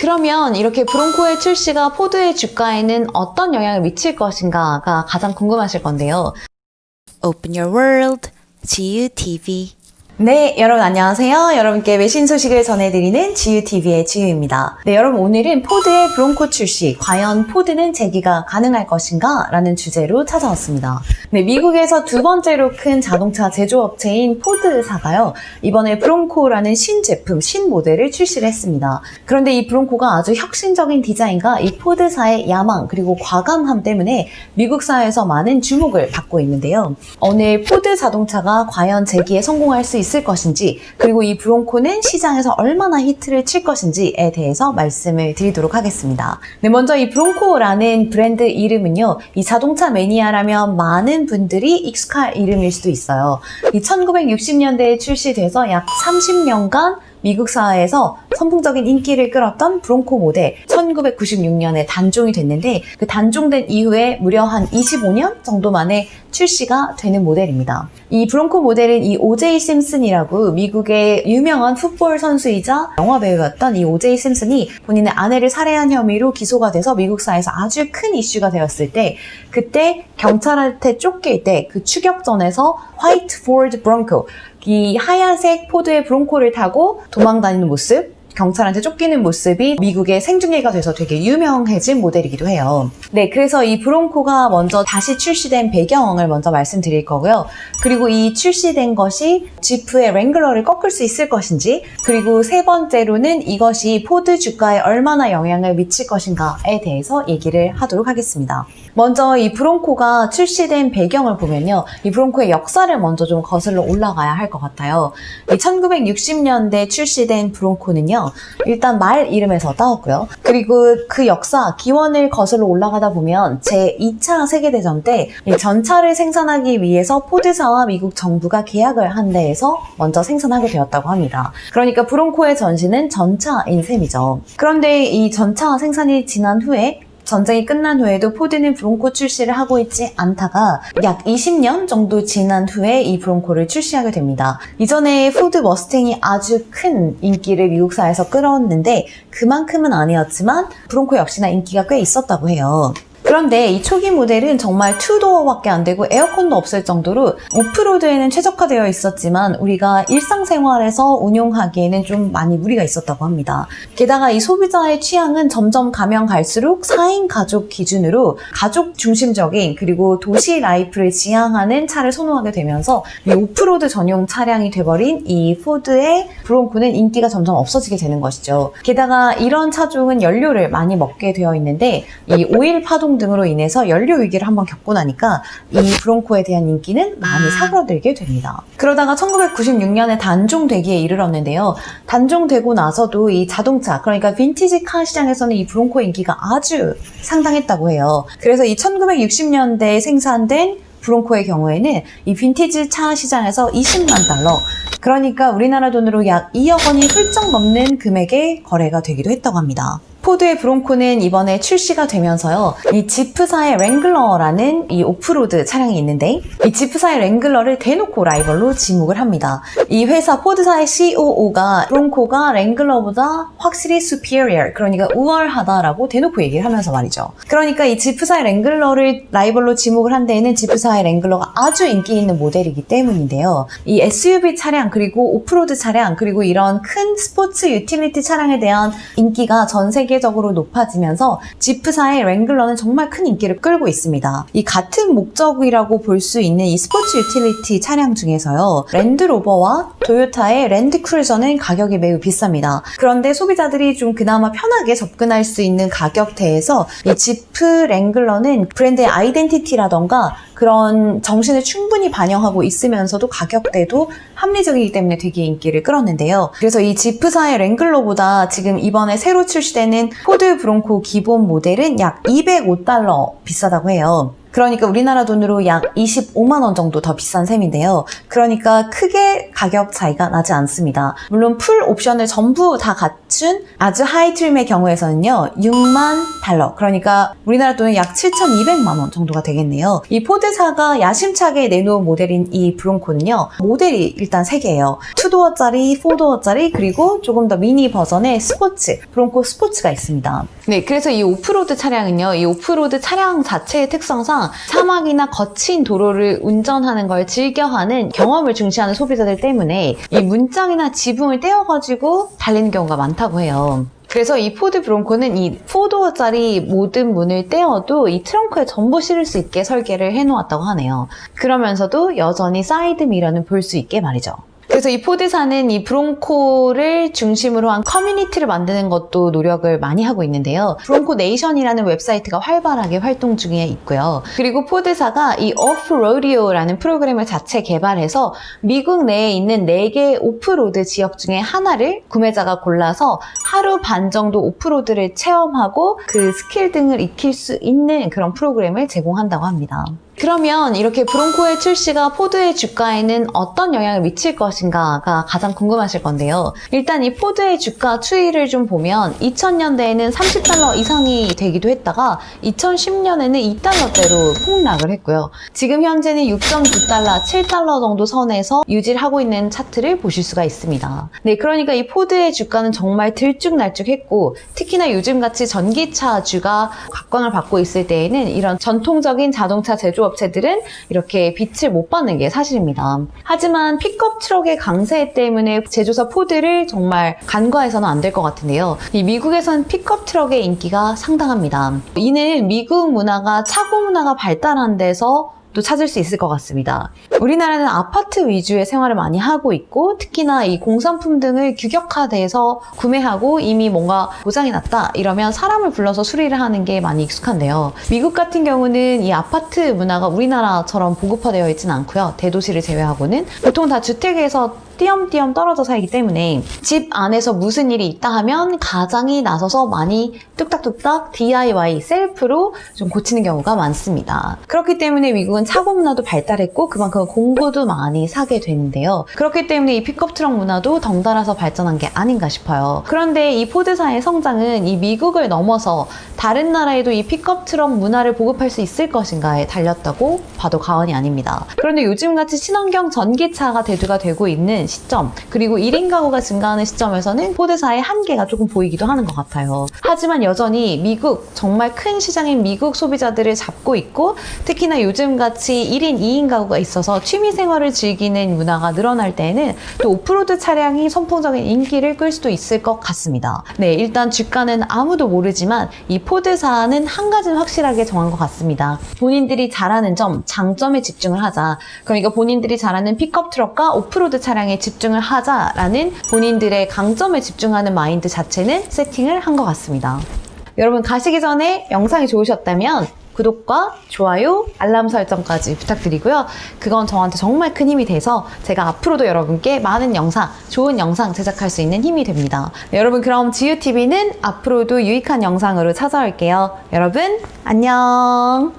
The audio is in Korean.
그러면 이렇게 브론코의 출시가 포드의 주가에는 어떤 영향을 미칠 것인가가 가장 궁금하실 건데요. Open your world, 지유TV. 네, 여러분 안녕하세요. 여러분께 외신 소식을 전해드리는 지유TV의 지유입니다. 네, 여러분 오늘은 포드의 브론코 출시, 과연 포드는 재기가 가능할 것인가? 라는 주제로 찾아왔습니다. 네, 미국에서 두 번째로 큰 자동차 제조업체인 포드사가요, 이번에 브론코라는 신제품, 신모델을 출시를 했습니다. 그런데 이 브론코가 아주 혁신적인 디자인과 이 포드사의 야망 그리고 과감함 때문에 미국 사회에서 많은 주목을 받고 있는데요. 오늘 포드 자동차가 과연 재기에 성공할 수 있을 것인지, 그리고 이 브론코는 시장에서 얼마나 히트를 칠 것인지에 대해서 말씀을 드리도록 하겠습니다. 네, 먼저 이 브론코라는 브랜드 이름은요, 이 자동차 매니아라면 많은 분들이 익숙한 이름일 수도 있어요. 이 1960년대에 출시돼서 약 30년간 미국 사회에서 선풍적인 인기를 끌었던 브론코 모델, 1996년에 단종이 됐는데 그 단종된 이후에 무려 한 25년 정도 만에 출시가 되는 모델입니다. 이 브론코 모델은 이 오제이 심슨이라고 미국의 유명한 풋볼 선수이자 영화 배우였던 이 오제이 심슨이 본인의 아내를 살해한 혐의로 기소가 돼서 미국 사회에서 아주 큰 이슈가 되었을 때, 그때 경찰한테 쫓길 때 그 추격전에서 화이트 포드 브론코, 이 하얀색 포드의 브론코를 타고 도망다니는 모습, 경찰한테 쫓기는 모습이 미국의 생중계가 돼서 되게 유명해진 모델이기도 해요. 네, 그래서 이 브론코가 먼저 다시 출시된 배경을 먼저 말씀드릴 거고요. 그리고 이 출시된 것이 지프의 랭글러를 꺾을 수 있을 것인지, 그리고 세 번째로는 이것이 포드 주가에 얼마나 영향을 미칠 것인가에 대해서 얘기를 하도록 하겠습니다. 먼저 이 브론코가 출시된 배경을 보면요, 이 브론코의 역사를 먼저 좀 거슬러 올라가야 할 것 같아요. 이 1960년대 출시된 브론코는요, 일단 말 이름에서 따왔고요. 그리고 그 역사, 기원을 거슬러 올라가다 보면 제2차 세계대전 때 이 전차를 생산하기 위해서 포드사와 미국 정부가 계약을 한 데에서 먼저 생산하게 되었다고 합니다. 그러니까 브론코의 전신은 전차인 셈이죠. 그런데 이 전차 생산이 지난 후에, 전쟁이 끝난 후에도 포드는 브론코 출시를 하고 있지 않다가 약 20년 정도 지난 후에 이 브론코를 출시하게 됩니다. 이전에 포드 머스탱이 아주 큰 인기를 미국 사회에서 끌었는데 그만큼은 아니었지만 브론코 역시나 인기가 꽤 있었다고 해요. 그런데 이 초기 모델은 정말 투도어밖에 안 되고 에어컨도 없을 정도로 오프로드에는 최적화되어 있었지만 우리가 일상생활에서 운용하기에는 좀 많이 무리가 있었다고 합니다. 게다가 이 소비자의 취향은 점점 가면 갈수록 4인 가족 기준으로 가족 중심적인, 그리고 도시 라이프를 지향하는 차를 선호하게 되면서 이 오프로드 전용 차량이 돼버린 이 포드의 브론코는 인기가 점점 없어지게 되는 것이죠. 게다가 이런 차종은 연료를 많이 먹게 되어 있는데 이 오일 파동 등으로 인해서 연료 위기를 한번 겪고 나니까 이 브론코에 대한 인기는 많이 사그라들게 됩니다. 그러다가 1996년에 단종되기에 이르렀는데요. 단종되고 나서도 이 자동차, 그러니까 빈티지 카 시장에서는 이 브론코의 인기가 아주 상당했다고 해요. 그래서 이 1960년대에 생산된 브론코의 경우에는 이 빈티지 차 시장에서 20만 달러, 그러니까 우리나라 돈으로 약 2억 원이 훌쩍 넘는 금액의 거래가 되기도 했다고 합니다. 포드의 브론코는 이번에 출시가 되면서요, 이 지프사의 랭글러라는 이 오프로드 차량이 있는데 이 지프사의 랭글러를 대놓고 라이벌로 지목을 합니다. 이 회사 포드사의 COO가 브론코가 랭글러보다 확실히 superior, 그러니까 우월하다라고 대놓고 얘기를 하면서 말이죠. 그러니까 이 지프사의 랭글러를 라이벌로 지목을 한 데에는 지프사의 랭글러가 아주 인기 있는 모델이기 때문인데요. 이 SUV 차량, 그리고 오프로드 차량, 그리고 이런 큰 스포츠 유틸리티 차량에 대한 인기가 전 세계적으로 높아지면서 지프사의 랭글러는 정말 큰 인기를 끌고 있습니다. 이 같은 목적이라고 볼 수 있는 이 스포츠 유틸리티 차량 중에서요, 랜드로버와 토요타의 랜드크루저는 가격이 매우 비쌉니다. 그런데 소비자들이 좀 그나마 편하게 접근할 수 있는 가격대에서 이 지프 랭글러는 브랜드의 아이덴티티라던가 그런 정신을 충분히 반영하고 있으면서도 가격대도 합리적이기 때문에 되게 인기를 끌었는데요. 그래서 이 지프사의 랭글러보다 지금 이번에 새로 출시되는 포드 브론코 기본 모델은 약 $205 비싸다고 해요. 그러니까 우리나라 돈으로 약 25만 원 정도 더 비싼 셈인데요. 그러니까 크게 가격 차이가 나지 않습니다. 물론 풀 옵션을 전부 다 갖춘 아주 하이 트림의 경우에서는요. 6만 달러, 그러니까 우리나라 돈은 약 7,200만 원 정도가 되겠네요. 이 포드사가 야심차게 내놓은 모델인 이 브론코는요. 모델이 일단 3개예요. 2도어짜리, 4도어짜리, 그리고 조금 더 미니 버전의 스포츠, 브론코 스포츠가 있습니다. 네, 그래서 이 오프로드 차량은요. 이 오프로드 차량 자체의 특성상 사막이나 거친 도로를 운전하는 걸 즐겨하는 경험을 중시하는 소비자들 때문에 이 문짝이나 지붕을 떼어가지고 달리는 경우가 많다고 해요. 그래서 이 포드 브론코는 이 4도어짜리 모든 문을 떼어도 이 트렁크에 전부 실을 수 있게 설계를 해놓았다고 하네요. 그러면서도 여전히 사이드 미러는 볼 수 있게 말이죠. 그래서 이 포드사는 이 브론코를 중심으로 한 커뮤니티를 만드는 것도 노력을 많이 하고 있는데요. 브론코 네이션이라는 웹사이트가 활발하게 활동 중에 있고요. 그리고 포드사가 이 오프로디오라는 프로그램을 자체 개발해서 미국 내에 있는 4개 오프로드 지역 중에 하나를 구매자가 골라서 하루 반 정도 오프로드를 체험하고 그 스킬 등을 익힐 수 있는 그런 프로그램을 제공한다고 합니다. 그러면 이렇게 브론코의 출시가 포드의 주가에는 어떤 영향을 미칠 것인가가 가장 궁금하실 건데요. 일단 이 포드의 주가 추이를 좀 보면 2000년대에는 30달러 이상이 되기도 했다가 2010년에는 2달러대로 폭락을 했고요. 지금 현재는 6.9달러, 7달러 정도 선에서 유지를 하고 있는 차트를 보실 수가 있습니다. 네, 그러니까 이 포드의 주가는 정말 들쭉날쭉했고 특히나 요즘같이 전기차주가 각광을 받고 있을 때에는 이런 전통적인 자동차 제조업 업체들은 이렇게 빛을 못 받는 게 사실입니다. 하지만 픽업 트럭의 강세 때문에 제조사 포드를 정말 간과해서는 안 될 것 같은데요. 이 미국에선 픽업 트럭의 인기가 상당합니다. 이는 미국 문화가 차고 문화가 발달한 데서 또 찾을 수 있을 것 같습니다. 우리나라는 아파트 위주의 생활을 많이 하고 있고 특히나 이 공산품 등을 규격화돼서 구매하고 이미 뭔가 고장이 났다 이러면 사람을 불러서 수리를 하는 게 많이 익숙한데요. 미국 같은 경우는 이 아파트 문화가 우리나라처럼 보급화되어 있지는 않고요. 대도시를 제외하고는 보통 다 주택에서 띄엄띄엄 떨어져 살기 때문에 집 안에서 무슨 일이 있다 하면 가장이 나서서 많이 뚝딱뚝딱 DIY, 셀프로 좀 고치는 경우가 많습니다. 그렇기 때문에 미국은 차고 문화도 발달했고 그만큼 공구도 많이 사게 되는데요. 그렇기 때문에 이 픽업 트럭 문화도 덩달아서 발전한 게 아닌가 싶어요. 그런데 이 포드사의 성장은 이 미국을 넘어서 다른 나라에도 이 픽업 트럭 문화를 보급할 수 있을 것인가에 달렸다고 봐도 과언이 아닙니다. 그런데 요즘같이 친환경 전기차가 대두가 되고 있는 시점, 그리고 1인 가구가 증가하는 시점에서는 포드사의 한계가 조금 보이기도 하는 것 같아요. 하지만 여전히 미국, 정말 큰 시장인 미국 소비자들을 잡고 있고 특히나 요즘같이 1인, 2인 가구가 있어서 취미생활을 즐기는 문화가 늘어날 때에는 또 오프로드 차량이 선풍적인 인기를 끌 수도 있을 것 같습니다. 네, 일단 주가는 아무도 모르지만 이 포드사는 한 가지는 확실하게 정한 것 같습니다. 본인들이 잘하는 점, 장점에 집중을 하자. 그러니까 본인들이 잘하는 픽업 트럭과 오프로드 차량에 집중을 하자라는 본인들의 강점에 집중하는 마인드 자체는 세팅을 한 것 같습니다. 여러분 가시기 전에 영상이 좋으셨다면 구독과 좋아요, 알람 설정까지 부탁드리고요. 그건 저한테 정말 큰 힘이 돼서 제가 앞으로도 여러분께 많은 영상, 좋은 영상 제작할 수 있는 힘이 됩니다. 여러분 그럼 지유TV는 앞으로도 유익한 영상으로 찾아올게요. 여러분 안녕.